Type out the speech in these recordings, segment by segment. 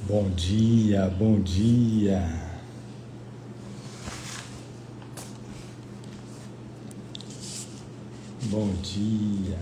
Bom dia, bom dia. Bom dia.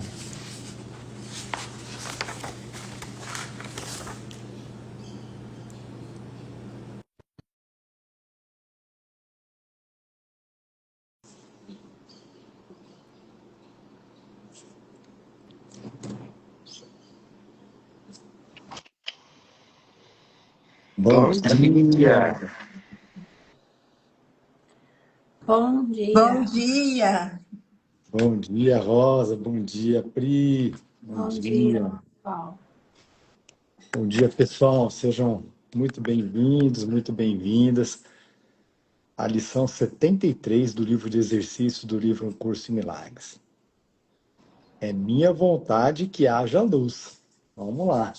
Bom Bom dia. dia. Bom Bom dia. dia. Bom dia, Rosa. Bom dia, Pri. Bom Bom dia, dia. pessoal. Bom dia, pessoal. Sejam muito bem-vindos, muito bem-vindas à lição 73 do livro de exercício do livro Um Curso em Milagres. É minha vontade que haja luz. Vamos lá.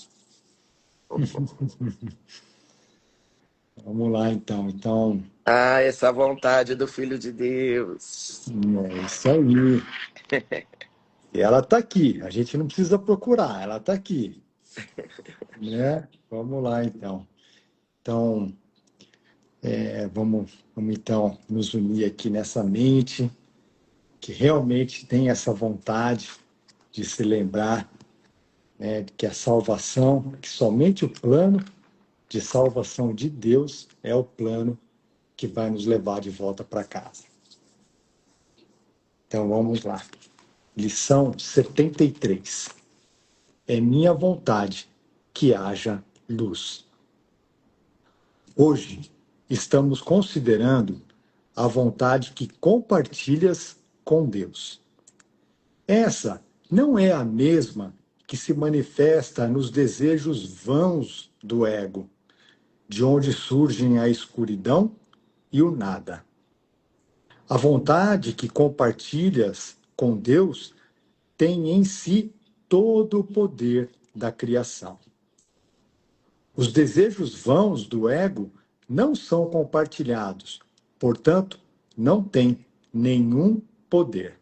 Vamos lá, então. Essa vontade do Filho de Deus. É isso aí. E ela está aqui. A gente não precisa procurar. Ela está aqui. Né? Vamos lá, então. Então, vamos então nos unir aqui nessa mente que realmente tem essa vontade de se lembrar, né, que a salvação, que somente o plano de salvação de Deus é o plano que vai nos levar de volta para casa. Então, vamos lá. Lição 73. É minha vontade que haja luz. Hoje, estamos considerando a vontade que compartilhas com Deus. Essa não é a mesma que se manifesta nos desejos vãos do ego, de onde surgem a escuridão e o nada. A vontade que compartilhas com Deus tem em si todo o poder da criação. Os desejos vãos do ego não são compartilhados, portanto, não têm nenhum poder.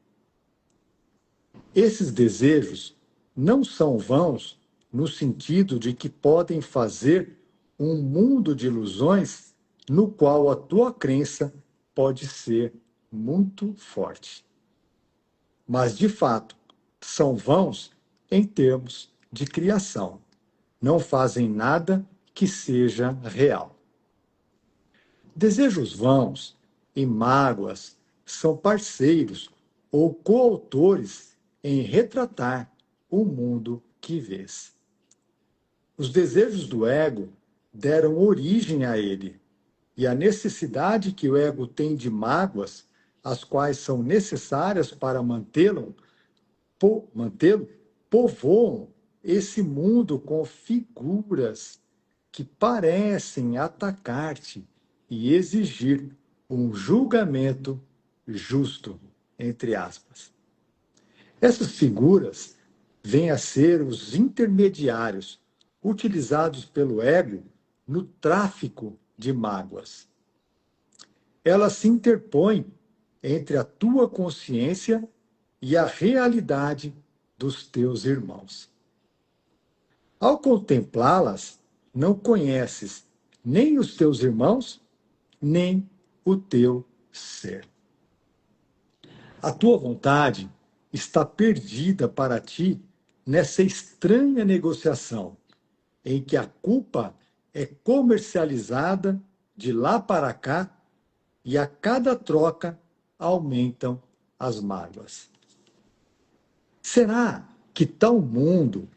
Esses desejos não são vãos no sentido de que podem fazer um mundo de ilusões no qual a tua crença pode ser muito forte. Mas, de fato, são vãos em termos de criação. Não fazem nada que seja real. Desejos vãos e mágoas são parceiros ou coautores em retratar o mundo que vês. Os desejos do ego deram origem a ele, e a necessidade que o ego tem de mágoas, as quais são necessárias para mantê-lo, povoam esse mundo com figuras que parecem atacar-te e exigir um julgamento justo, entre aspas. Essas figuras vêm a ser os intermediários utilizados pelo ego no tráfico de mágoas. Elas se interpõem entre a tua consciência e a realidade dos teus irmãos. Ao contemplá-las, não conheces nem os teus irmãos, nem o teu ser. A tua vontade está perdida para ti nessa estranha negociação, em que a culpa é comercializada de lá para cá e a cada troca aumentam as mágoas. Será que tal mundo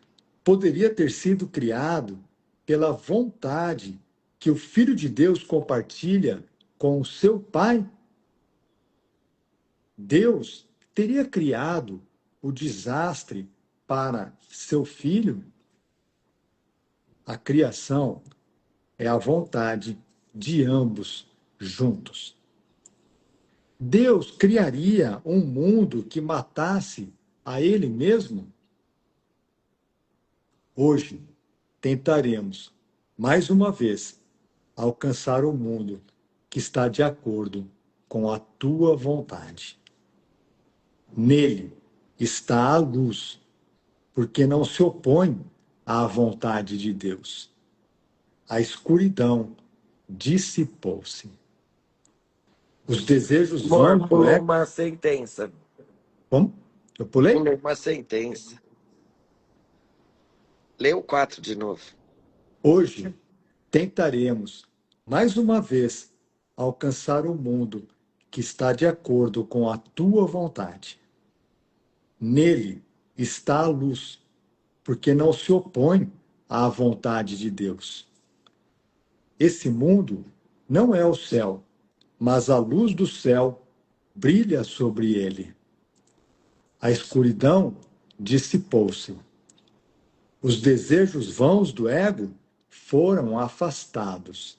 poderia ter sido criado pela vontade que o Filho de Deus compartilha com o seu Pai? Deus teria criado o desastre para seu filho? A criação é a vontade de ambos juntos. Deus criaria um mundo que matasse a ele mesmo? Hoje, tentaremos, mais uma vez, alcançar o mundo que está de acordo com a tua vontade. Nele está a luz, porque não se opõe à vontade de Deus. a escuridão dissipou-se. Os desejos Amor, vãos do pulou ego... uma sentença. Como? Eu pulei? Pulou uma sentença. Lê o 4 de novo. Hoje, tentaremos, mais uma vez, alcançar o mundo que está de acordo com a tua vontade. Nele está a luz, porque não se opõe à vontade de Deus. Esse mundo não é o céu, mas a luz do céu brilha sobre ele. A escuridão dissipou-se. Os desejos vãos do ego foram afastados.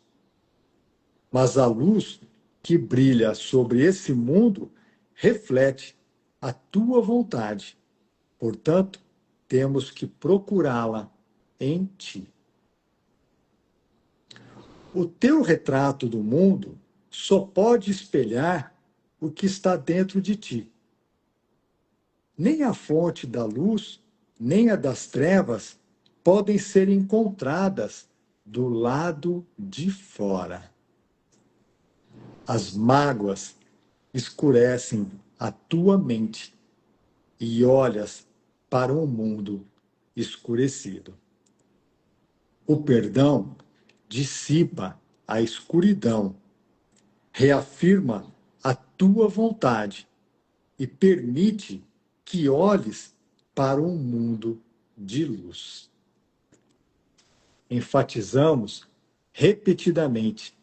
Mas a luz que brilha sobre esse mundo reflete a tua vontade. Portanto, temos que procurá-la em ti. O teu retrato do mundo só pode espelhar o que está dentro de ti. Nem a fonte da luz, nem a das trevas podem ser encontradas do lado de fora. As mágoas escurecem a tua mente e olhas para um mundo escurecido. O perdão dissipa a escuridão, reafirma a tua vontade e permite que olhes para um mundo de luz. Enfatizamos repetidamente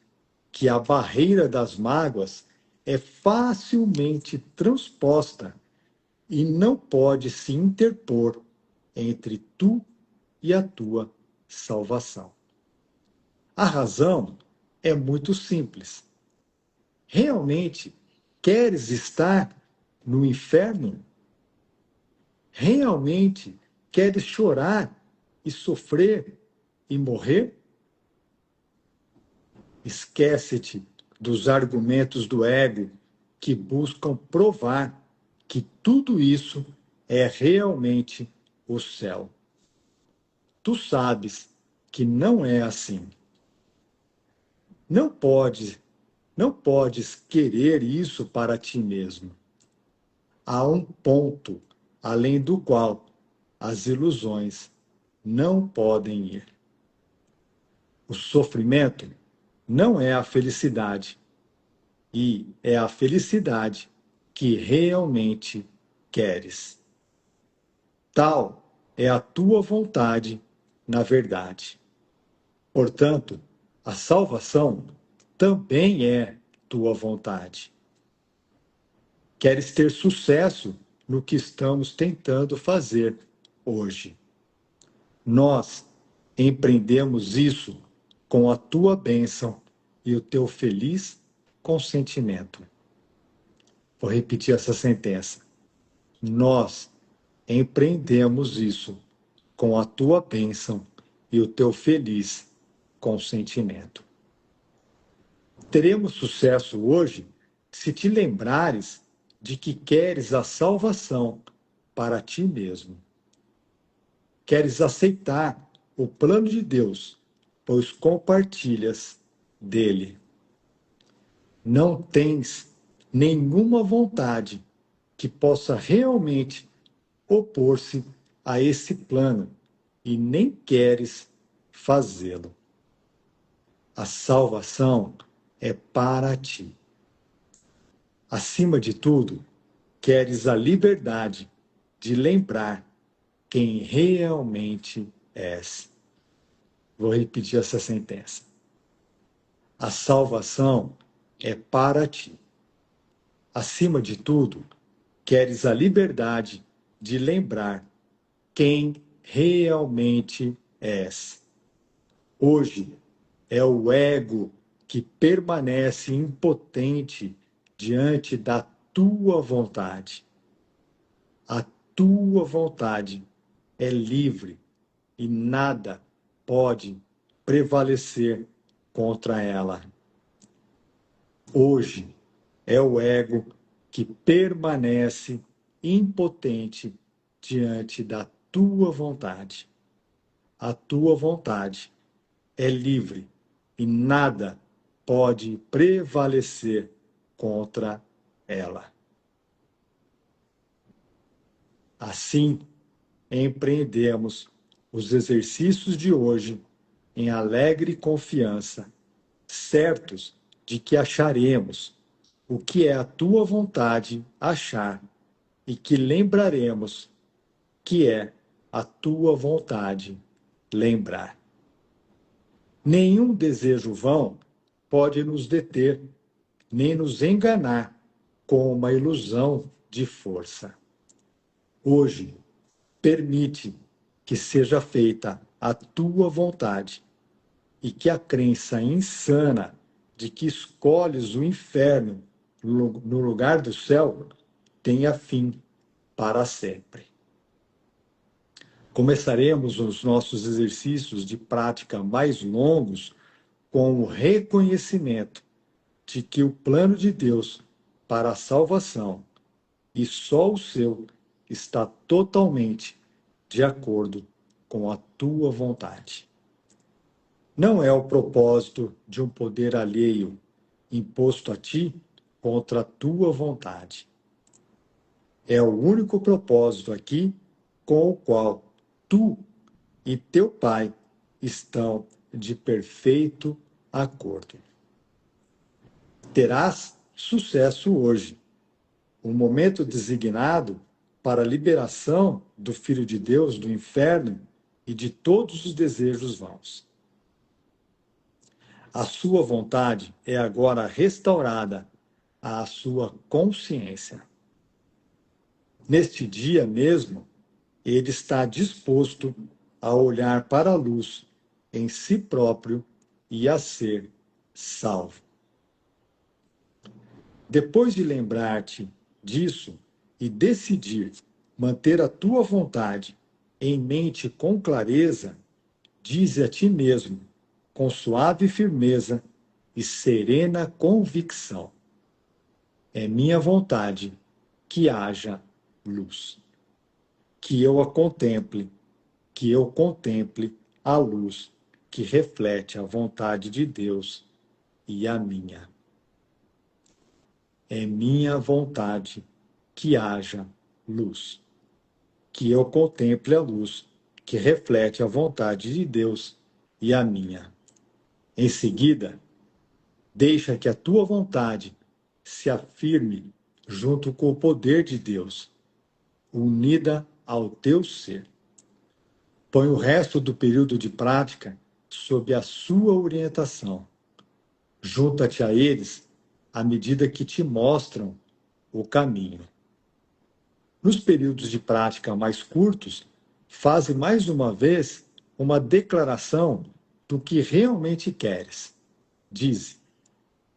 que a barreira das mágoas é facilmente transposta e não pode se interpor entre tu e a tua salvação. A razão é muito simples. Realmente queres estar no inferno? Realmente queres chorar e sofrer e morrer? Esquece-te dos argumentos do ego que buscam provar que tudo isso é realmente o céu. Tu sabes que não é assim. Não podes querer isso para ti mesmo. Há um ponto além do qual as ilusões não podem ir. O sofrimento não é a felicidade, e é a felicidade que realmente queres. Tal é a tua vontade, na verdade. Portanto, a salvação também é tua vontade. Queres ter sucesso no que estamos tentando fazer hoje. Nós empreendemos isso com a tua bênção e o teu feliz consentimento. Vou repetir essa sentença. Nós empreendemos isso com a tua bênção e o teu feliz consentimento. Teremos sucesso hoje se te lembrares de que queres a salvação para ti mesmo. Queres aceitar o plano de Deus, pois compartilhas dele. Não tens nenhuma vontade que possa realmente opor-se a esse plano e nem queres fazê-lo. A salvação é para ti. Acima de tudo, queres a liberdade de lembrar quem realmente és. Vou repetir essa sentença. A salvação é para ti. Acima de tudo, queres a liberdade de lembrar quem realmente és. Hoje é o ego que permanece impotente diante da tua vontade. A tua vontade é livre e nada pode prevalecer contra ela. Hoje é o ego que permanece impotente diante da tua vontade. A tua vontade é livre e nada pode prevalecer contra ela. Assim, empreendemos os exercícios de hoje em alegre confiança, certos de que acharemos o que é a tua vontade achar e que lembraremos que é a tua vontade lembrar. Nenhum desejo vão pode nos deter, nem nos enganar com uma ilusão de força. Hoje, permite que seja feita a tua vontade e que a crença insana de que escolhes o inferno no lugar do céu tenha fim para sempre. Começaremos os nossos exercícios de prática mais longos com o reconhecimento de que o plano de Deus para a salvação, e só o seu, está totalmente de acordo com a tua vontade. Não é o propósito de um poder alheio imposto a ti contra a tua vontade. É o único propósito aqui com o qual tu e teu Pai estão de perfeito acordo. Terás sucesso hoje, um momento designado para a liberação do Filho de Deus do inferno e de todos os desejos vãos. A sua vontade é agora restaurada à sua consciência. Neste dia mesmo, ele está disposto a olhar para a luz em si próprio e a ser salvo. Depois de lembrar-te disso e decidir manter a tua vontade em mente com clareza, dize a ti mesmo, com suave firmeza e serena convicção: é minha vontade que haja luz. Que eu contemple a luz que reflete a vontade de Deus e a minha. É minha vontade que haja luz. Que eu contemple a luz que reflete a vontade de Deus e a minha. Em seguida, deixa que a tua vontade se afirme junto com o poder de Deus, unida ao teu ser. Põe o resto do período de prática sob a sua orientação. Junta-te a eles à medida que te mostram o caminho. Nos períodos de prática mais curtos, faze mais uma vez uma declaração do que realmente queres. Dize: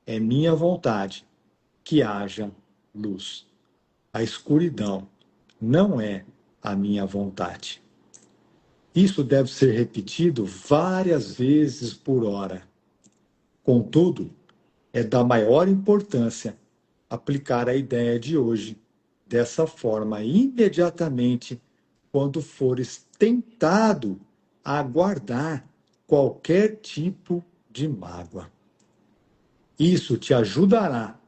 é minha vontade que haja luz. A escuridão não é a minha vontade. Isso deve ser repetido várias vezes por hora. Contudo, é da maior importância aplicar a ideia de hoje dessa forma imediatamente quando fores tentado a guardar qualquer tipo de mágoa. Isso te ajudará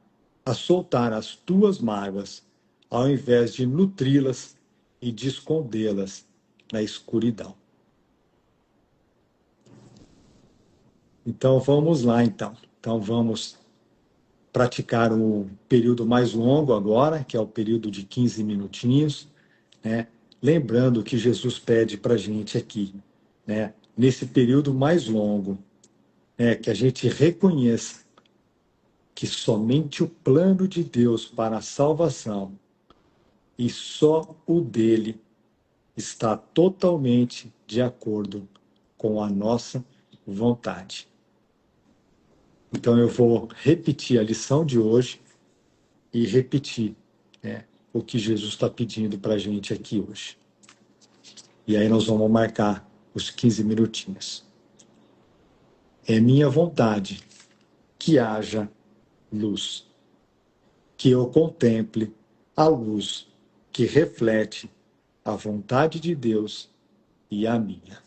a soltar as tuas mágoas, ao invés de nutri-las e de escondê-las na escuridão. Então vamos lá, então. Então vamos praticar o período mais longo agora, que é o período de 15 minutinhos, né? Lembrando que Jesus pede para a gente aqui, né? Nesse período mais longo, né? Que a gente reconheça que somente o plano de Deus para a salvação e só o dele está totalmente de acordo com a nossa vontade. Então eu vou repetir a lição de hoje e repetir, né, o que Jesus está pedindo para a gente aqui hoje. E aí nós vamos marcar os 15 minutinhos. É minha vontade que haja luz, que eu contemple a luz que reflete a vontade de Deus e a minha.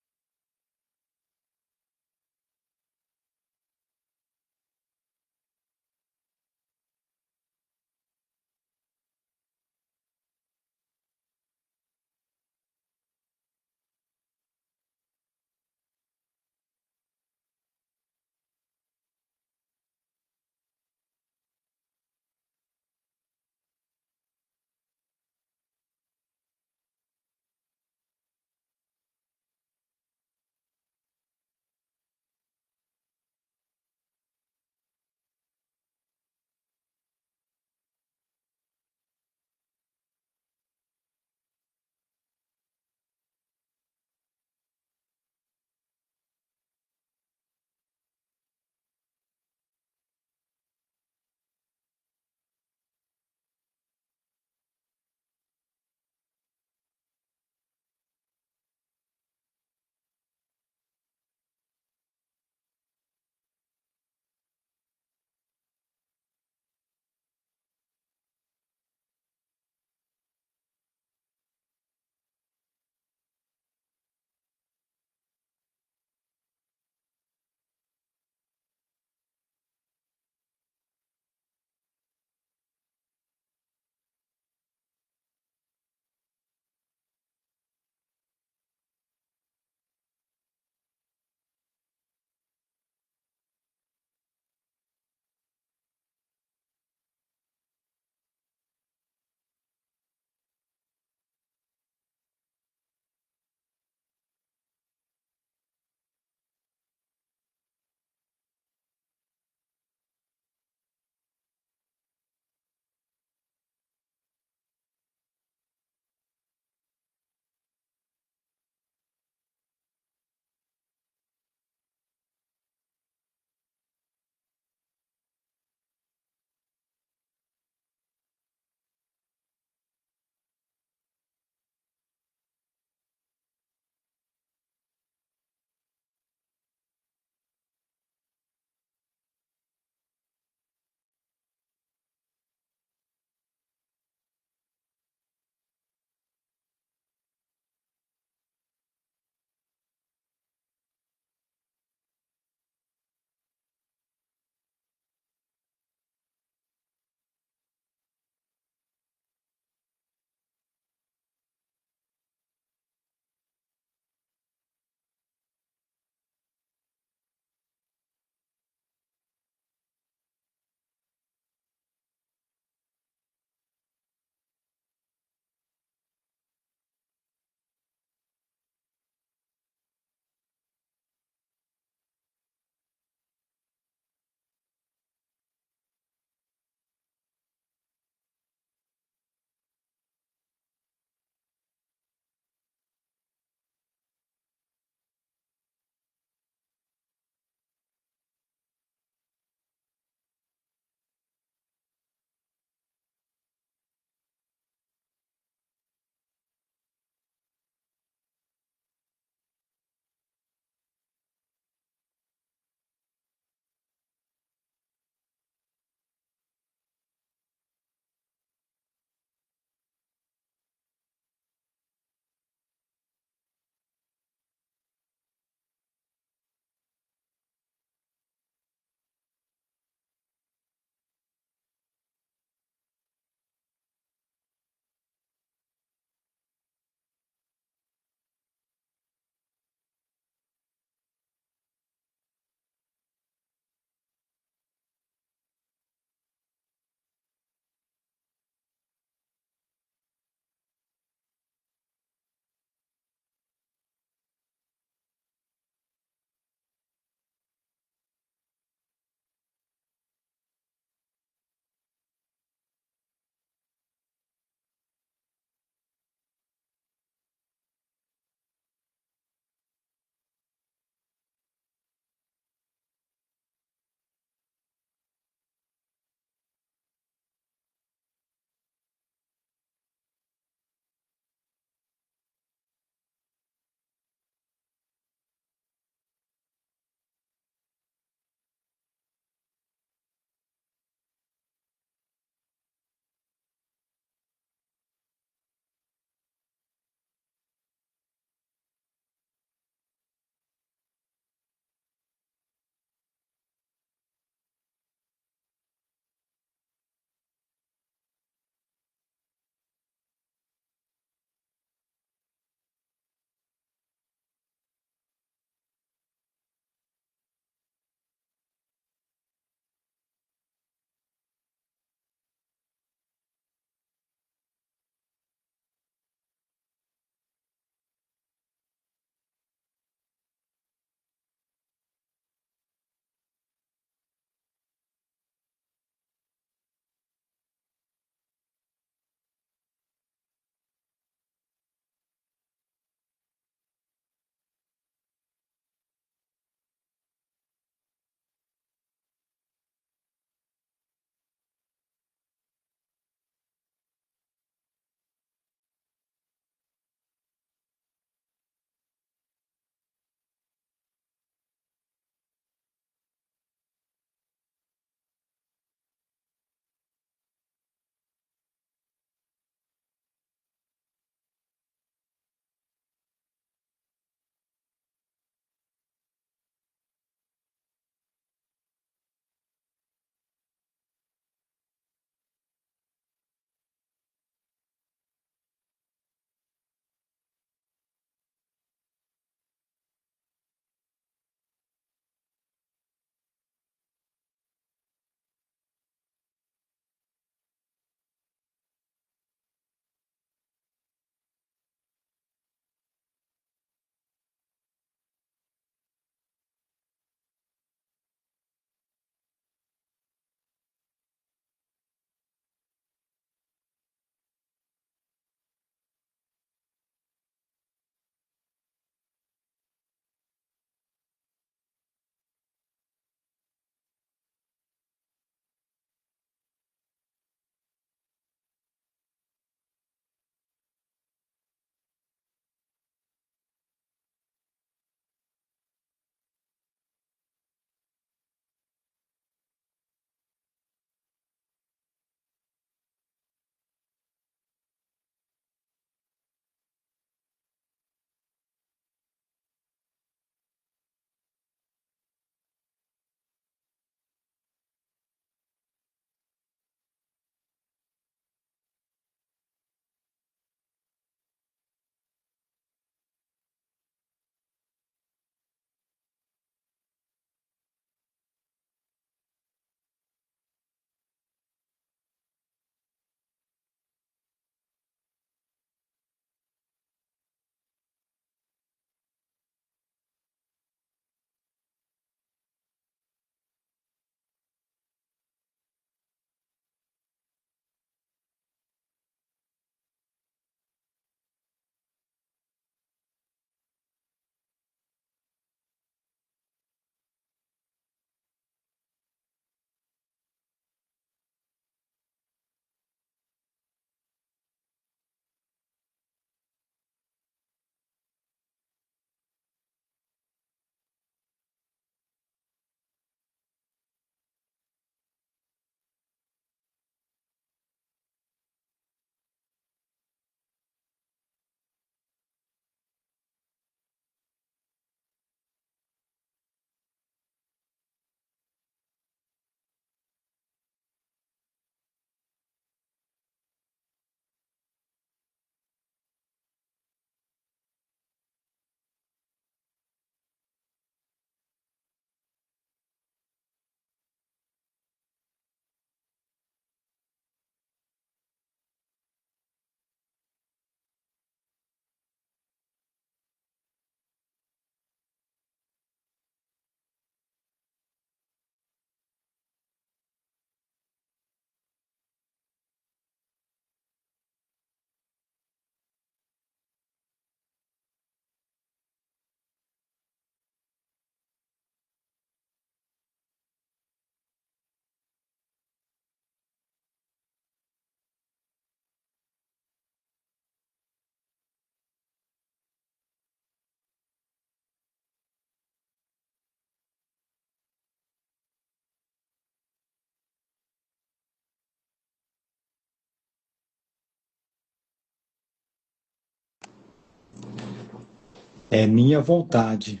É minha vontade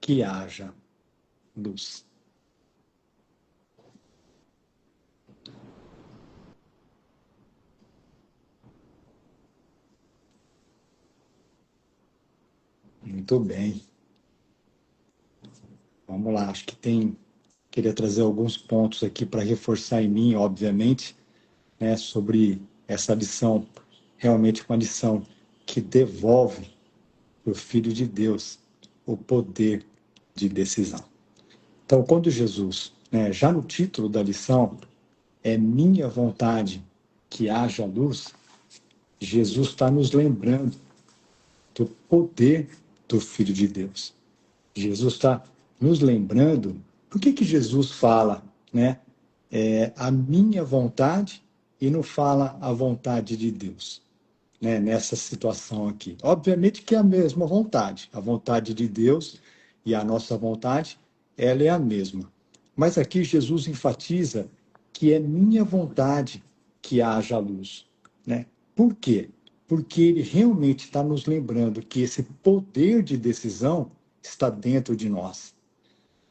que haja luz. Muito bem. Vamos lá, acho que queria trazer alguns pontos aqui para reforçar em mim, obviamente, né, sobre essa lição, realmente uma lição que devolve para o Filho de Deus o poder de decisão. Então, quando Jesus, né, já no título da lição, é minha vontade que haja luz, Jesus está nos lembrando do poder do Filho de Deus. Jesus está nos lembrando, por que Jesus fala, né, a minha vontade e não fala a vontade de Deus, né, nessa situação aqui? Obviamente que é a mesma vontade, a vontade de Deus e a nossa vontade, ela é a mesma. Mas aqui Jesus enfatiza que é minha vontade que haja luz, né? Por quê? Porque ele realmente está nos lembrando que esse poder de decisão está dentro de nós,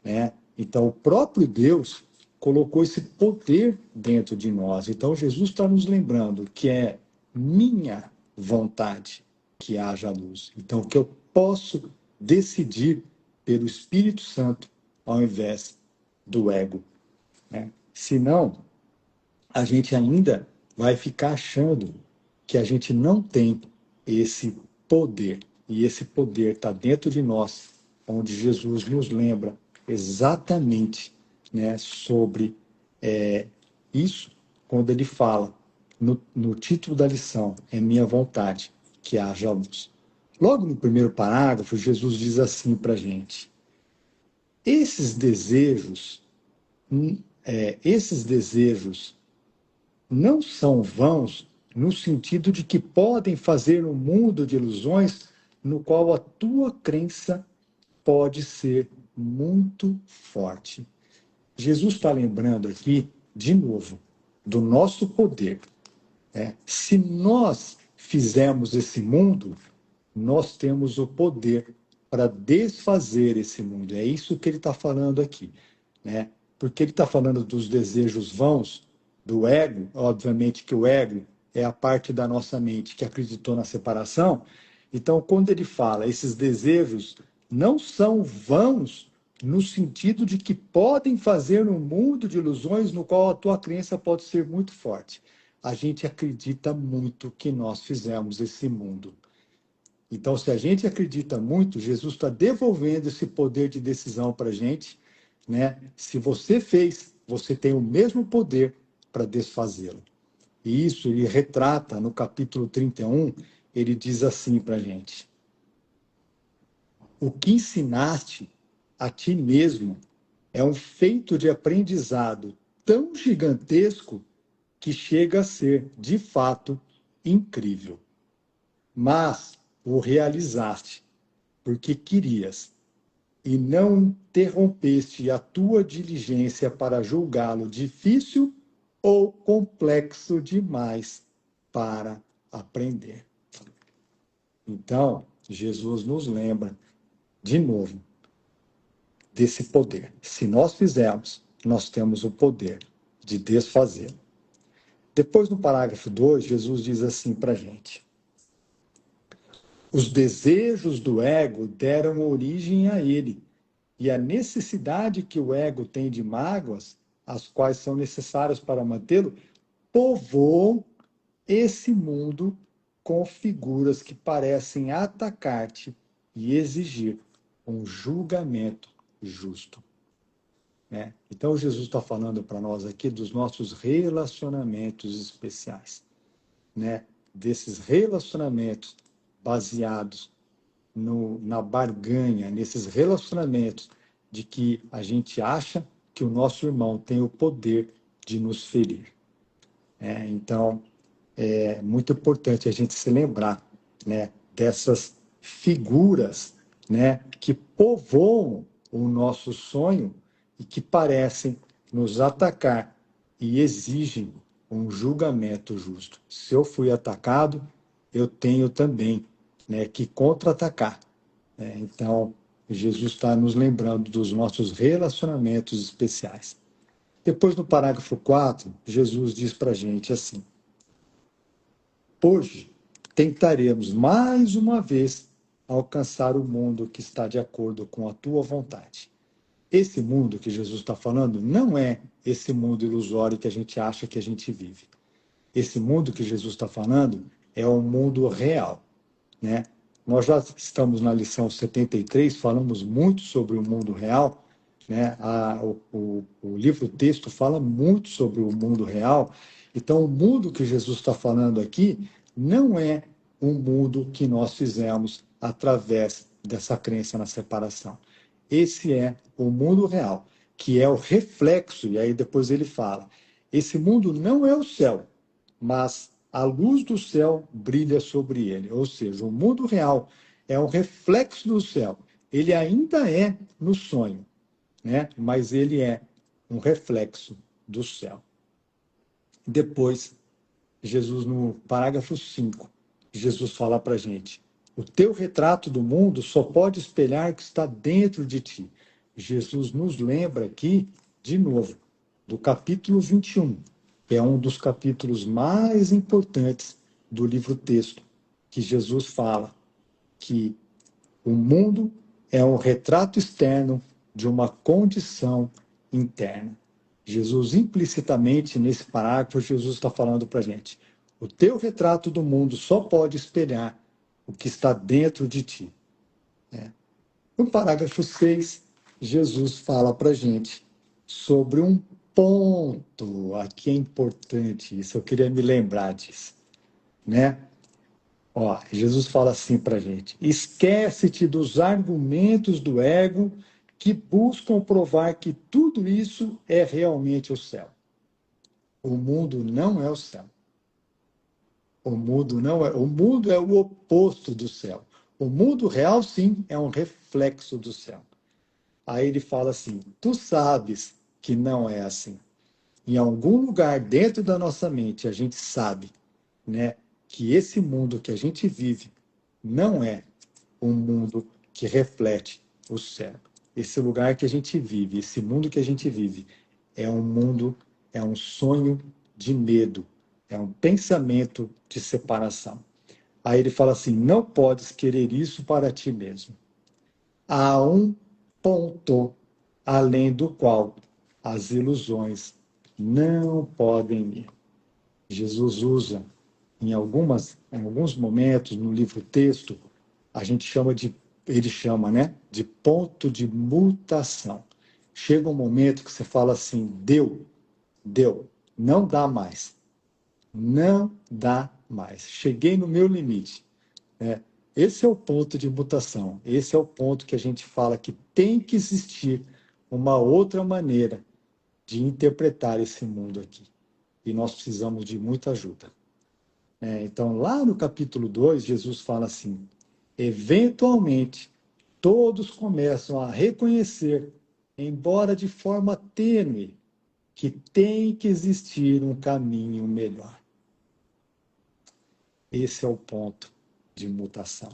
né? Então, o próprio Deus colocou esse poder dentro de nós. Então, Jesus está nos lembrando que é minha vontade que haja luz. Então, que eu posso decidir pelo Espírito Santo ao invés do ego, né? Senão, a gente ainda vai ficar achando que a gente não tem esse poder. E esse poder está dentro de nós, onde Jesus nos lembra exatamente, né, sobre isso, quando ele fala no título da lição, é minha vontade que haja luz. Logo no primeiro parágrafo, Jesus diz assim para a gente: esses desejos, esses desejos não são vãos no sentido de que podem fazer um mundo de ilusões no qual a tua crença pode ser muito forte. Jesus está lembrando aqui, de novo, do nosso poder. Se nós fizermos esse mundo, nós temos o poder para desfazer esse mundo. É isso que ele está falando aqui, né? Porque ele está falando dos desejos vãos, do ego, obviamente que o ego é a parte da nossa mente que acreditou na separação. Então, quando ele fala esses desejos não são vãos no sentido de que podem fazer um mundo de ilusões no qual a tua crença pode ser muito forte. A gente acredita muito que nós fizemos esse mundo. Então, se a gente acredita muito, Jesus está devolvendo esse poder de decisão para a gente, né? Se você fez, você tem o mesmo poder para desfazê-lo. E isso ele retrata no capítulo 31, ele diz assim para a gente: o que ensinaste a ti mesmo é um feito de aprendizado tão gigantesco que chega a ser, de fato, incrível. Mas o realizaste porque querias e não interrompeste a tua diligência para julgá-lo difícil ou complexo demais para aprender. Então, Jesus nos lembra, de novo, desse poder. Se nós fizermos, nós temos o poder de desfazer. Depois, no parágrafo 2, Jesus diz assim para a gente: os desejos do ego deram origem a ele, e a necessidade que o ego tem de mágoas, as quais são necessárias para mantê-lo, povoam esse mundo com figuras que parecem atacar-te e exigir um julgamento justo. Né? Então, Jesus está falando para nós aqui dos nossos relacionamentos especiais, né? Desses relacionamentos baseados na barganha, nesses relacionamentos de que a gente acha que o nosso irmão tem o poder de nos ferir. Então, é muito importante a gente se lembrar, né, dessas figuras, né, que povoam o nosso sonho e que parecem nos atacar e exigem um julgamento justo. Se eu fui atacado, eu tenho também, né, que contra-atacar Então, Jesus está nos lembrando dos nossos relacionamentos especiais. Depois, no parágrafo 4, Jesus diz para a gente assim: hoje tentaremos mais uma vez alcançar o mundo que está de acordo com a tua vontade. Esse mundo que Jesus está falando não é esse mundo ilusório que a gente acha que a gente vive. Esse mundo que Jesus está falando é um mundo real, né? Nós já estamos na lição 73, falamos muito sobre o mundo real, né? O livro-texto fala muito sobre o mundo real. Então, o mundo que Jesus está falando aqui não é um mundo que nós fizemos através dessa crença na separação. Esse é o mundo real, que é o reflexo, e aí depois ele fala, esse mundo não é o céu, mas a luz do céu brilha sobre ele. Ou seja, o mundo real é um reflexo do céu. Ele ainda é no sonho, né? Mas ele é um reflexo do céu. Depois, Jesus, no parágrafo 5, Jesus fala para a gente: o teu retrato do mundo só pode espelhar o que está dentro de ti. Jesus nos lembra aqui, de novo, do capítulo 21, que é um dos capítulos mais importantes do livro-texto, que Jesus fala que o mundo é um retrato externo de uma condição interna. Jesus, implicitamente, nesse parágrafo, Jesus está falando para a gente: o teu retrato do mundo só pode espelhar o que está dentro de ti. No parágrafo 6, Jesus fala para a gente sobre um ponto, aqui é importante isso, eu queria me lembrar disso, né? Ó, Jesus fala assim para a gente: esquece-te dos argumentos do ego que buscam provar que tudo isso é realmente o céu. O mundo não é o céu. O mundo não é. O mundo é o oposto do céu. O mundo real, sim, é um reflexo do céu. Aí ele fala assim: tu sabes que não é assim. Em algum lugar dentro da nossa mente, a gente sabe, né, que esse mundo que a gente vive não é um mundo que reflete o céu. Esse lugar que a gente vive, esse mundo que a gente vive, é um mundo, é um sonho de medo, é um pensamento de separação. Aí ele fala assim: não podes querer isso para ti mesmo. Há um ponto além do qual as ilusões não podem ir. Jesus usa em alguns momentos no livro-texto, a gente chama de, ele chama, né, de ponto de mutação. Chega um momento que você fala assim: deu, não dá mais. Não dá mais. Cheguei no meu limite. Né? Esse é o ponto de mutação. Esse é o ponto que a gente fala que tem que existir uma outra maneira de interpretar esse mundo aqui. E nós precisamos de muita ajuda. Então, lá no capítulo 2, Jesus fala assim: eventualmente, todos começam a reconhecer, embora de forma tênue, que tem que existir um caminho melhor. Esse é o ponto de mutação.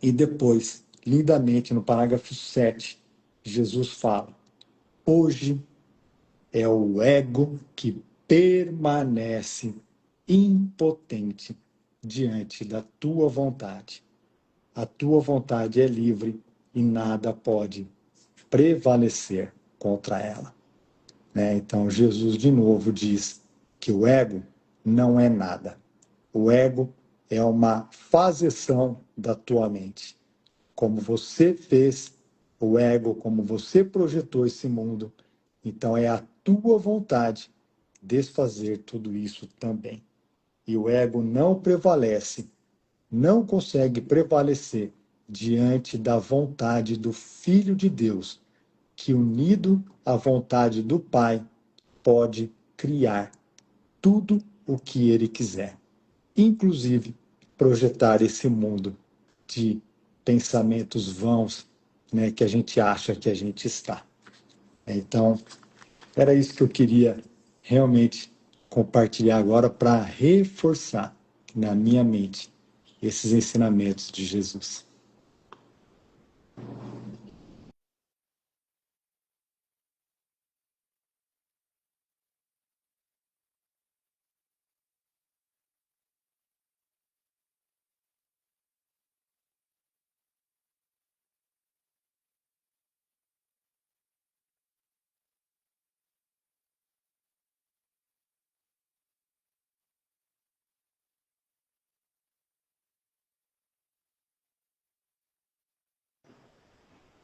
E depois, lindamente, no parágrafo 7, Jesus fala: hoje é o ego que permanece impotente diante da tua vontade. A tua vontade é livre e nada pode prevalecer contra ela. Então, Jesus, de novo, diz que o ego não é nada. O ego é uma fazeção da tua mente. Como você fez o ego, como você projetou esse mundo, então é a tua vontade desfazer tudo isso também. E o ego não prevalece, não consegue prevalecer diante da vontade do Filho de Deus, que unido à vontade do Pai, pode criar tudo o que ele quiser, inclusive projetar esse mundo de pensamentos vãos, né, que a gente acha que a gente está. Então, era isso que eu queria realmente compartilhar agora para reforçar na minha mente esses ensinamentos de Jesus.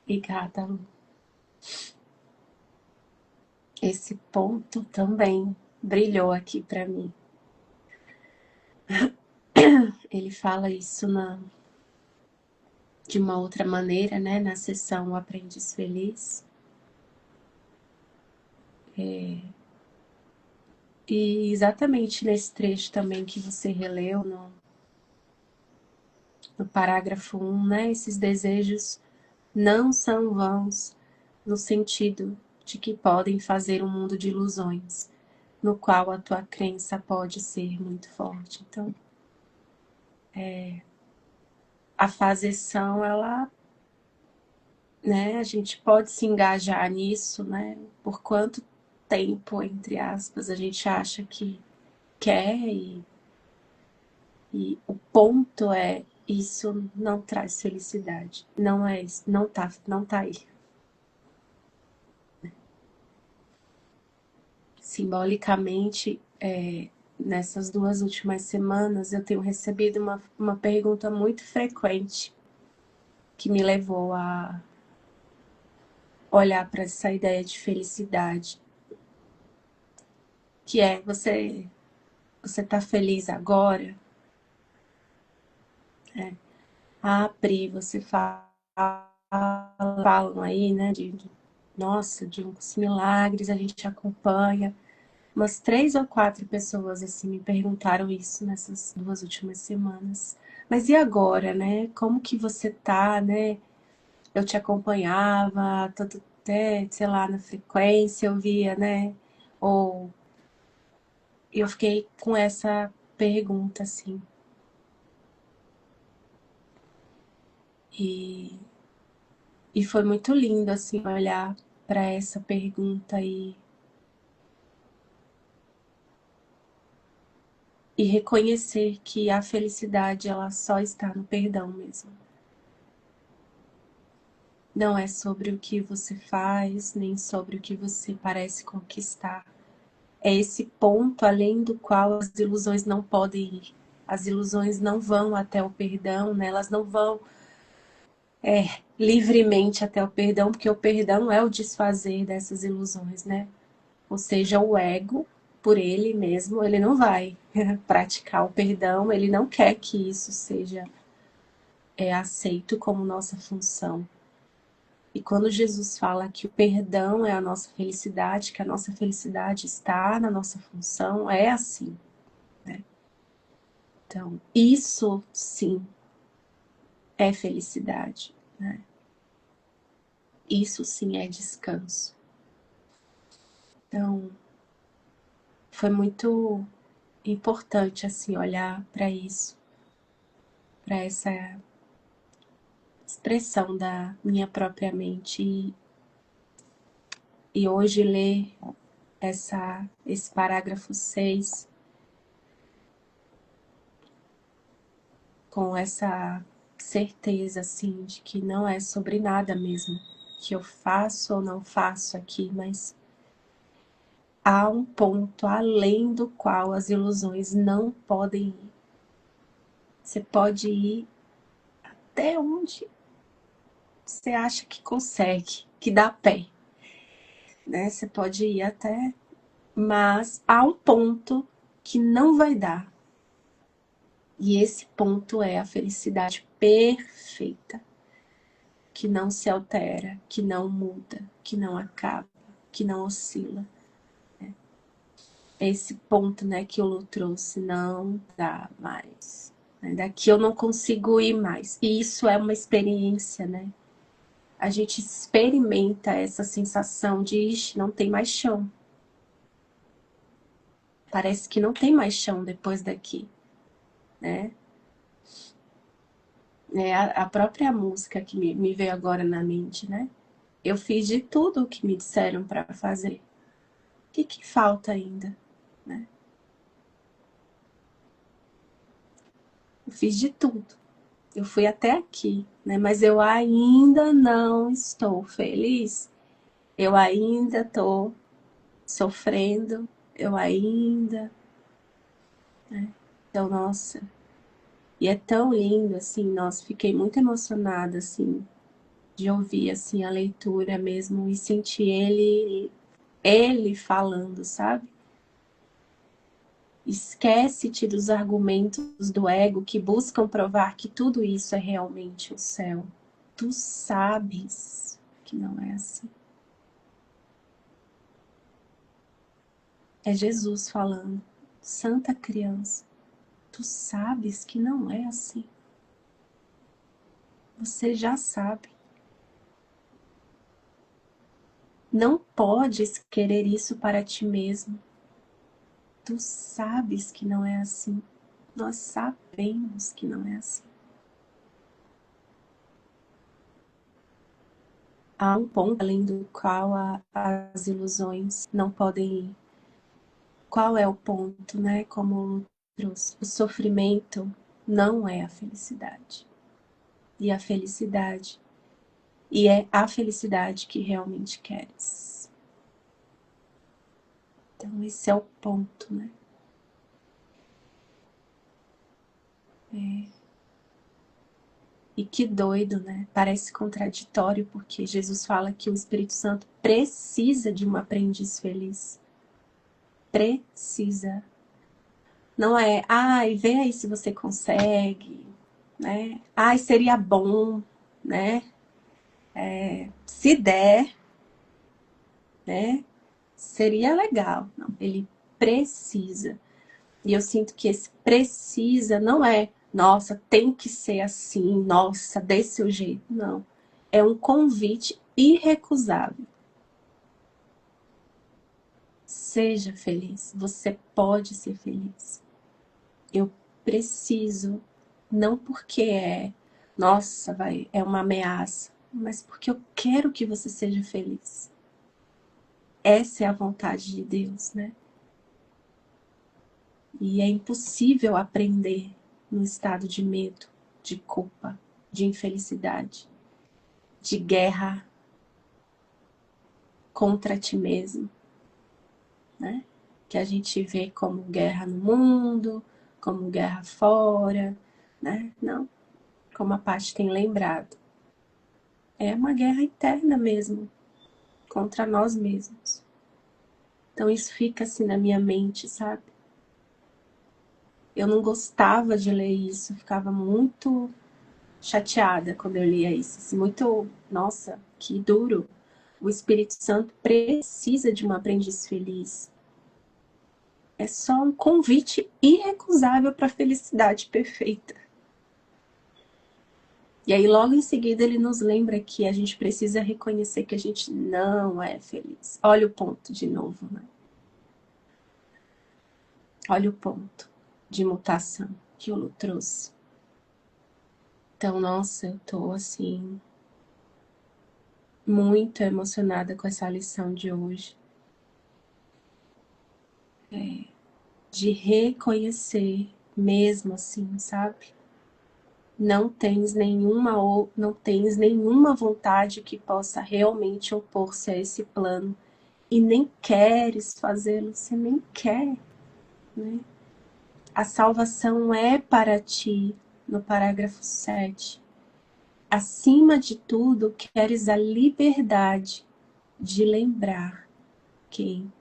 Obrigada, Lu. Esse ponto também brilhou aqui para mim. Ele fala isso de uma outra maneira, né, na sessão O Aprendiz Feliz. E exatamente nesse trecho também que você releu no parágrafo 1, né, esses desejos não são vãos, no sentido de que podem fazer um mundo de ilusões, no qual a tua crença pode ser muito forte. Então, a fazeção, ela, né, a gente pode se engajar nisso, né, por quanto tempo, entre aspas, a gente acha que quer e o ponto é, isso não traz felicidade, não é isso, não tá aí. Simbolicamente, nessas 2 últimas semanas, eu tenho recebido uma pergunta muito frequente que me levou a olhar para essa ideia de felicidade, que é, você tá feliz agora? Pri, você falam aí, né, nossa, de uns milagres, a gente acompanha. Umas 3 ou 4 pessoas, assim, me perguntaram isso nessas 2 últimas semanas. Mas e agora, né? Como que você tá, né? Eu te acompanhava, tanto até, sei lá, na frequência, eu via, né? Ou eu fiquei com essa pergunta, assim. E foi muito lindo, assim, olhar para essa pergunta e reconhecer que a felicidade, ela só está no perdão mesmo. Não é sobre o que você faz, nem sobre o que você parece conquistar. É esse ponto além do qual as ilusões não podem ir. As ilusões não vão até o perdão, né? Elas não vão livremente até o perdão, porque o perdão é o desfazer dessas ilusões, né? Ou seja, o ego, por ele mesmo, ele não vai praticar o perdão, ele não quer que isso seja aceito como nossa função. E quando Jesus fala que o perdão é a nossa felicidade, que a nossa felicidade está na nossa função, é assim, né? Então, isso sim é felicidade, né? Isso sim é descanso. Então, foi muito importante assim olhar para isso, para essa expressão da minha própria mente e hoje ler esse parágrafo 6 com essa certeza assim de que não é sobre nada mesmo que eu faço ou não faço aqui, mas há um ponto além do qual as ilusões não podem ir. Você pode ir até onde você acha que consegue, que dá pé, né? Você pode ir até, mas há um ponto que não vai dar. E esse ponto é a felicidade perfeita, que não se altera, que não muda, que não acaba, que não oscila. Esse ponto, né, que o Lu trouxe, não dá mais. Daqui eu não consigo ir mais. E isso é uma experiência, né? A gente experimenta essa sensação de, ixi, não tem mais chão. Parece que não tem mais chão depois daqui, né? É a própria música que me veio agora na mente, né? Eu fiz de tudo o que me disseram para fazer. O que falta ainda, né? Eu fiz de tudo. Eu fui até aqui, né? Mas eu ainda não estou feliz. Eu ainda estou sofrendo. Eu ainda, né? Então, nossa. E é tão lindo, assim, nossa, fiquei muito emocionada, assim, de ouvir, assim, a leitura mesmo e sentir ele falando, sabe? Esquece-te dos argumentos do ego que buscam provar que tudo isso é realmente o céu. Tu sabes que não é assim. É Jesus falando. Santa criança, tu sabes que não é assim. Você já sabe. Não podes querer isso para ti mesmo. Tu sabes que não é assim. Nós sabemos que não é assim. Há um ponto além do qual as ilusões não podem ir. Qual é o ponto, né? Como trouxe. O sofrimento não é a felicidade. E a felicidade. E é a felicidade que realmente queres. Então esse é o ponto, né? E que doido, né? Parece contraditório, porque Jesus fala que o Espírito Santo precisa de um aprendiz feliz. Precisa. Não é, ai, vê aí se você consegue, né? Ai, seria bom, né? Se der, né? Seria legal. Não, ele precisa. E eu sinto que esse precisa não é, nossa, tem que ser assim, nossa, desse jeito. Não. É um convite irrecusável. Seja feliz. Você pode ser feliz. Eu preciso, não porque nossa, é uma ameaça, mas porque eu quero que você seja feliz. Essa é a vontade de Deus, né? E é impossível aprender no estado de medo, de culpa, de infelicidade, de guerra contra ti mesmo, né? Que a gente vê como guerra no mundo, como guerra fora, né? Não, como a Paty tem lembrado. É uma guerra interna mesmo, contra nós mesmos. Então isso fica assim na minha mente, sabe? Eu não gostava de ler isso, eu ficava muito chateada quando eu lia isso. Assim, muito, nossa, que duro. O Espírito Santo precisa de um aprendiz feliz. É só um convite irrecusável para a felicidade perfeita. E aí logo em seguida ele nos lembra que a gente precisa reconhecer que a gente não é feliz. Olha o ponto de novo, né? Olha o ponto de mutação que o Lu trouxe. Então, nossa, eu tô assim muito emocionada com essa lição de hoje. De reconhecer mesmo assim, sabe? Não tens nenhuma vontade que possa realmente opor-se a esse plano e nem queres fazê-lo, você nem quer, né? A salvação é para ti, no parágrafo 7. Acima de tudo, queres a liberdade de lembrar quem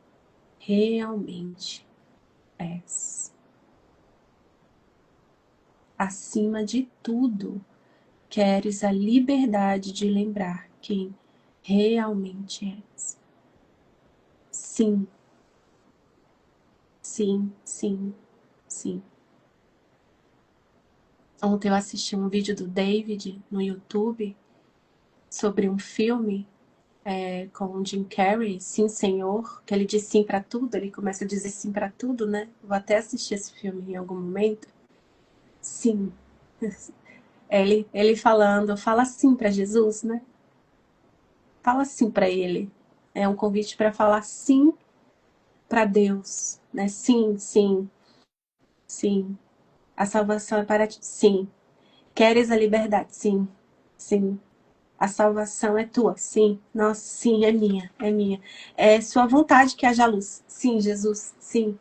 realmente és. Acima de tudo, queres a liberdade de lembrar quem realmente és. Sim, sim, sim, sim. Ontem eu assisti um vídeo do David no YouTube sobre um filme com o Jim Carrey, Sim Senhor, que ele diz sim pra tudo, ele começa a dizer sim pra tudo, né? Vou até assistir esse filme em algum momento. Sim. Ele falando, fala assim para Jesus, né? Fala sim para ele. É um convite para falar sim para Deus, né? Sim, sim, sim. A salvação é para ti. Sim. Queres a liberdade? Sim, sim. A salvação é tua? Sim. Nossa, sim, é minha, é minha. É sua vontade que haja luz. Sim, Jesus, sim.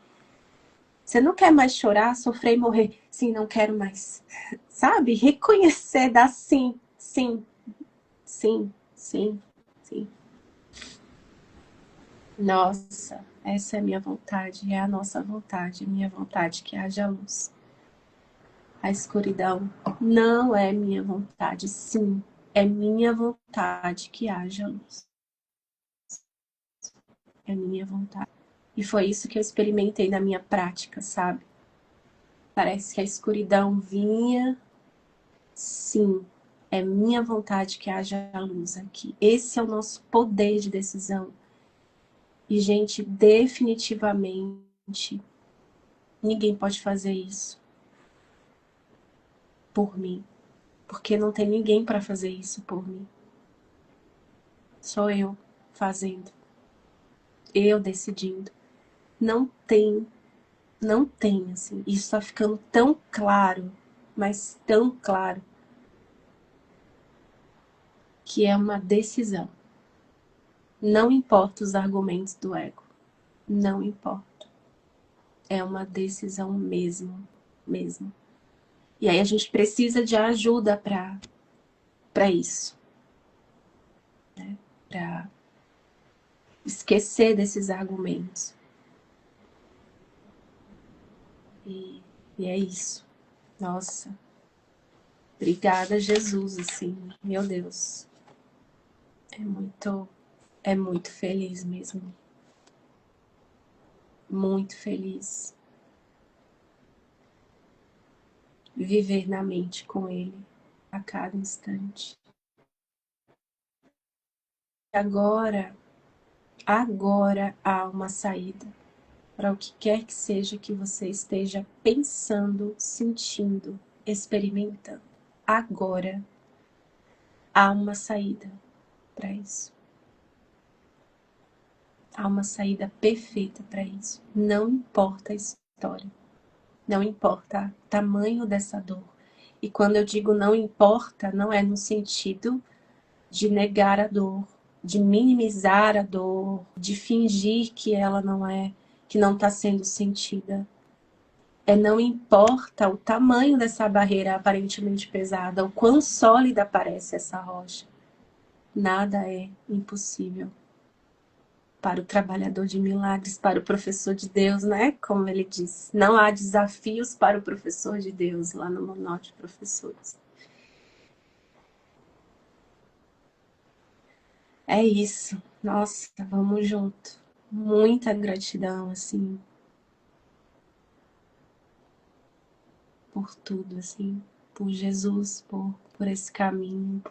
Você não quer mais chorar, sofrer e morrer? Sim, não quero mais. Sabe? Reconhecer, dar sim, sim, sim, sim, sim. Nossa, essa é a minha vontade, é a nossa vontade, minha vontade que haja luz. A escuridão não é minha vontade, sim, é minha vontade que haja luz. É minha vontade. E foi isso que eu experimentei na minha prática, sabe? Parece que a escuridão vinha, sim, é minha vontade que haja luz aqui. Esse é o nosso poder de decisão. E, gente, definitivamente, ninguém pode fazer isso por mim, porque não tem ninguém para fazer isso por mim. Sou eu fazendo, eu decidindo. Não tem, não tem, assim. Isso está ficando tão claro, mas tão claro, que é uma decisão. Não importa os argumentos do ego, não importa. É uma decisão mesmo, mesmo. E aí a gente precisa de ajuda para isso, né? Para esquecer desses argumentos. E é isso. Nossa, obrigada, Jesus, assim, meu Deus. É muito feliz mesmo. Muito feliz. Viver na mente com Ele a cada instante. Agora há uma saída para o que quer que seja que você esteja pensando, sentindo, experimentando. Agora há uma saída para isso. Há uma saída perfeita para isso. Não importa a história. Não importa o tamanho dessa dor. E quando eu digo não importa, não é no sentido de negar a dor, de minimizar a dor, de fingir que ela não é, que não está sendo sentida. É não importa o tamanho dessa barreira aparentemente pesada, o quão sólida parece essa rocha. Nada é impossível para o trabalhador de milagres, para o professor de Deus, né? Como ele diz, não há desafios para o professor de Deus, lá no manual de professores. É isso. Nossa, vamos junto. Muita gratidão, assim, por tudo, assim, por Jesus, por esse caminho,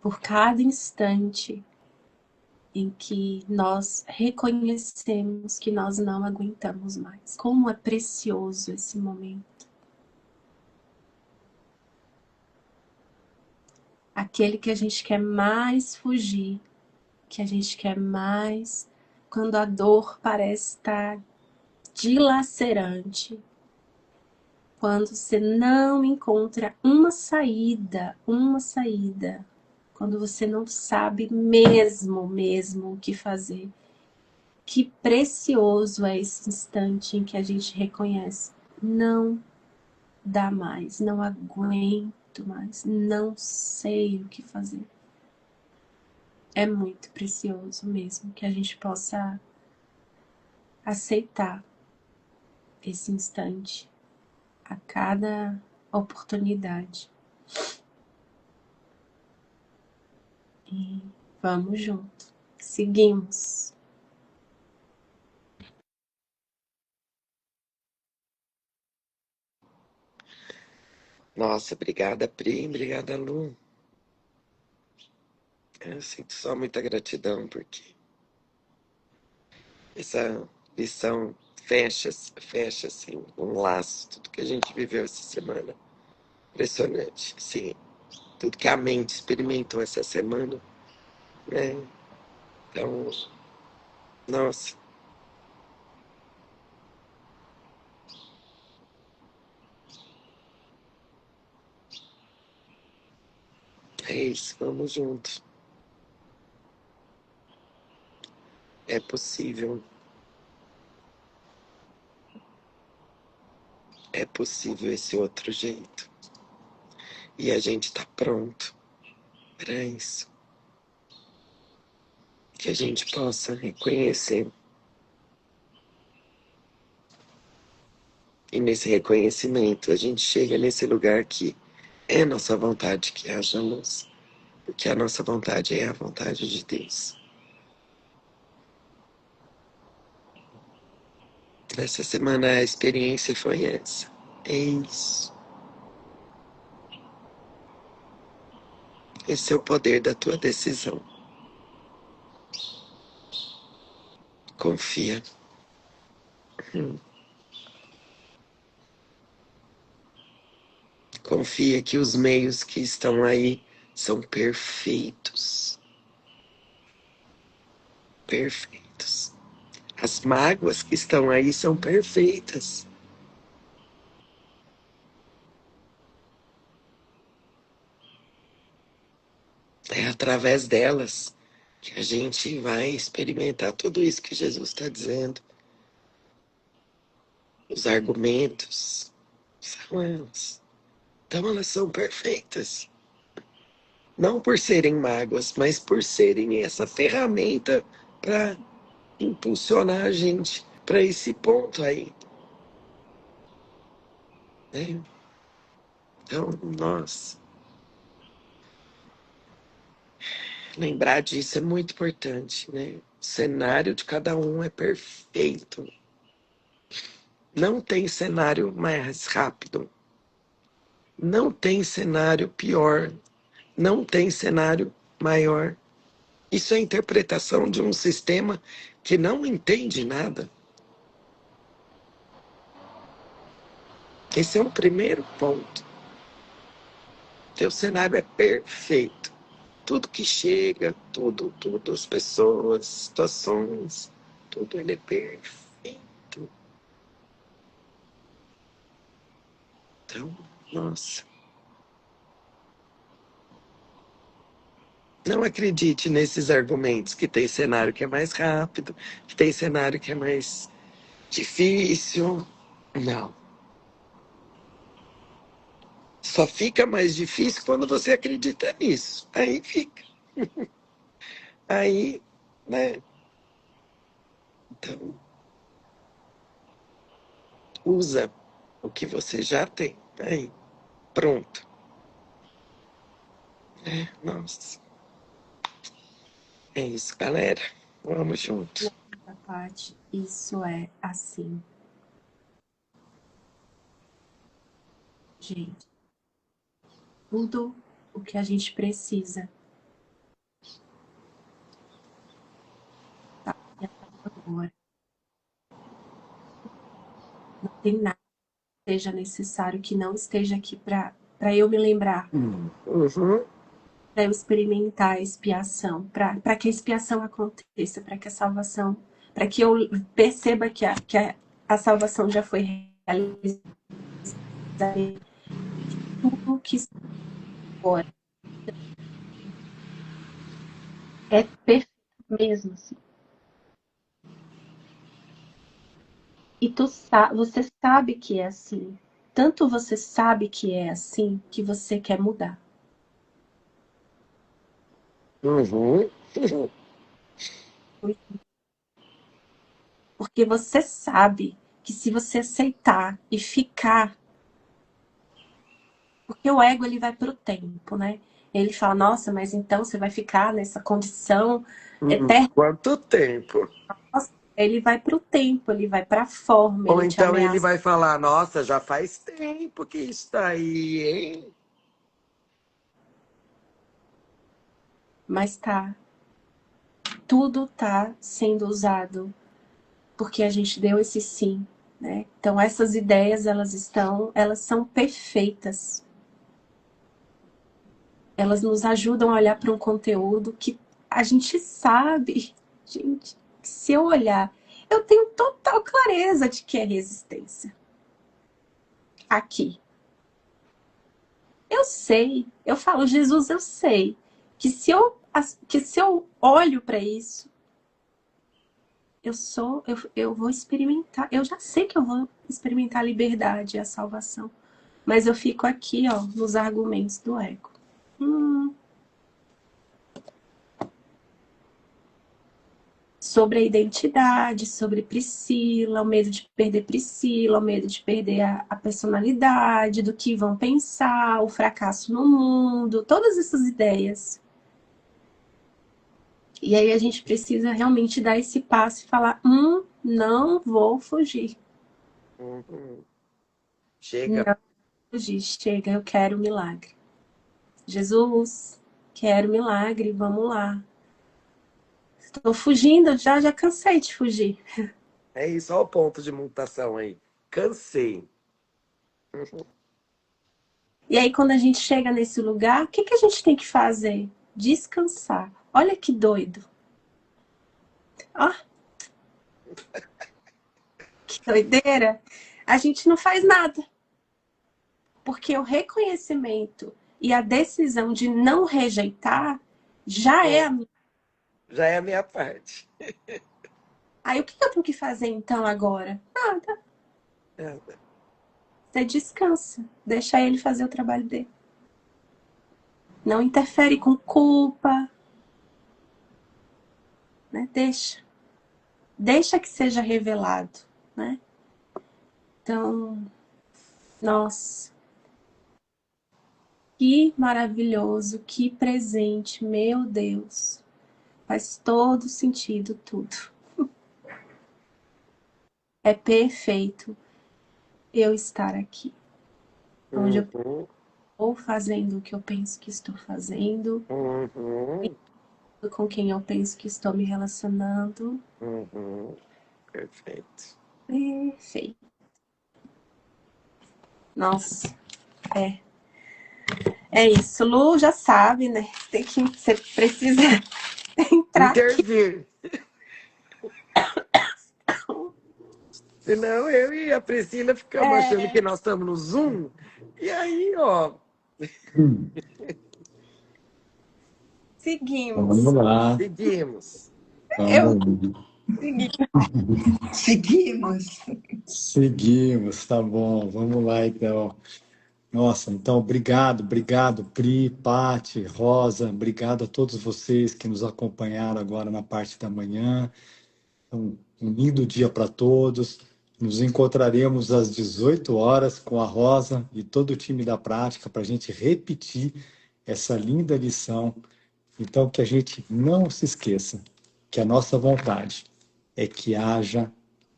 por cada instante em que nós reconhecemos que nós não aguentamos mais. Como é precioso esse momento. Aquele que a gente quer mais fugir, que a gente quer mais, quando a dor parece estar dilacerante, quando você não encontra uma saída, quando você não sabe mesmo o que fazer. Que precioso é esse instante em que a gente reconhece, não dá mais, não aguento mais, não sei o que fazer. É muito precioso mesmo que a gente possa aceitar esse instante a cada oportunidade. E vamos junto. Seguimos. Nossa, obrigada, Pri, obrigada, Lu. Eu sinto só muita gratidão, porque essa lição fecha assim, um laço, tudo que a gente viveu essa semana. Impressionante, sim. Tudo que a mente experimentou essa semana, né? Então, nossa, é isso, vamos juntos. É possível, é possível esse outro jeito. E a gente tá pronto para isso. Que a gente possa reconhecer. E nesse reconhecimento, a gente chega nesse lugar que é nossa vontade que haja luz. Porque a nossa vontade é a vontade de Deus. Essa semana a experiência foi essa. É isso. Esse é o poder da tua decisão. Confia. Confia que os meios que estão aí são perfeitos. Perfeitos. As mágoas que estão aí são perfeitas. É através delas que a gente vai experimentar tudo isso que Jesus está dizendo. Os argumentos são elas. Então elas são perfeitas. Não por serem mágoas, mas por serem essa ferramenta para impulsionar a gente para esse ponto aí, né? Então, nós lembrar disso é muito importante, né? O cenário de cada um é perfeito. Não tem cenário mais rápido. Não tem cenário pior. Não tem cenário maior. Isso é a interpretação de um sistema que não entende nada. Esse é o primeiro ponto. Teu cenário é perfeito. Tudo que chega, tudo, as pessoas, situações, tudo ele é perfeito. Então, nossa. Não acredite nesses argumentos que tem cenário que é mais rápido, que tem cenário que é mais difícil. Não. Só fica mais difícil quando você acredita nisso. Aí fica. Aí, né? Então, usa o que você já tem. Aí, pronto. Nossa. É isso, galera. Vamos junto. Da parte, isso é assim, gente. Tudo o que a gente precisa tá aqui agora. Não tem nada que seja necessário que não esteja aqui para eu me lembrar, Uhum. para eu experimentar a expiação, para que a expiação aconteça, para que a salvação, para que eu perceba que a salvação já foi realizada. Tudo que está agora é perfeito mesmo, assim. E você sabe que é assim. Tanto você sabe que é assim que você quer mudar. Uhum. Porque você sabe que se você aceitar e ficar, porque o ego ele vai para o tempo, né? Ele fala, nossa, mas então você vai ficar nessa condição eterna. Quanto tempo? Ele vai para o tempo, ele vai para a forma, Ou ele te então ele ameaça. vai falar, nossa, já faz tempo que está aí, hein? Mas tá, tudo tá sendo usado porque a gente deu esse sim, né? Então essas ideias, elas são perfeitas. Elas nos ajudam a olhar para um conteúdo que a gente sabe, gente, que se eu olhar, eu tenho total clareza de que é resistência. Aqui. Eu sei, eu falo, Jesus, eu sei que se eu olho para isso, eu vou experimentar, eu já sei que eu vou experimentar a liberdade e a salvação. Mas eu fico aqui, ó, nos argumentos do ego. Sobre a identidade, sobre Priscila, o medo de perder Priscila, o medo de perder a personalidade, do que vão pensar, o fracasso no mundo, todas essas ideias. E aí a gente precisa realmente dar esse passo e falar, não vou fugir. Chega. Não vou fugir, chega, eu quero o milagre. Jesus, quero o milagre, vamos lá. Estou fugindo, já cansei de fugir. É isso, olha o ponto de mutação aí. Cansei. E aí, quando a gente chega nesse lugar, o que a gente tem que fazer? Descansar. Olha que doido. Ó, que doideira. A gente não faz nada. Porque o reconhecimento e a decisão de não rejeitar já é a minha. Já é a minha parte. Aí, o que eu tenho que fazer então agora? Nada. Você descansa. Deixa ele fazer o trabalho dele. Não interfere com culpa. Né? Deixa que seja revelado, né? Então, nossa, que maravilhoso, que presente, meu Deus. Faz todo sentido tudo. É perfeito eu estar aqui. Onde eu estou fazendo o que eu penso que estou fazendo, com quem eu penso que estou me relacionando. Perfeito. Perfeito. Nossa, é isso. Lu já sabe, né? Você precisa entrar Intervir. Senão eu e a Priscila ficamos achando que nós estamos no Zoom. E aí, ó. Seguimos. Vamos lá. Seguimos. Seguimos, tá bom. Vamos lá, então. Nossa, então, obrigado, Pri, Pati, Rosa, obrigado a todos vocês que nos acompanharam agora na parte da manhã. Um lindo dia para todos. Nos encontraremos às 18 horas com a Rosa e todo o time da prática para a gente repetir essa linda lição. Então, que a gente não se esqueça que a nossa vontade é que haja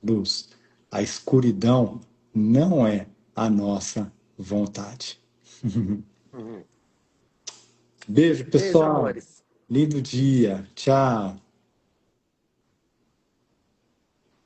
luz. A escuridão não é a nossa vontade. Beijo, Beijo, pessoal. amores. Lindo dia. Tchau.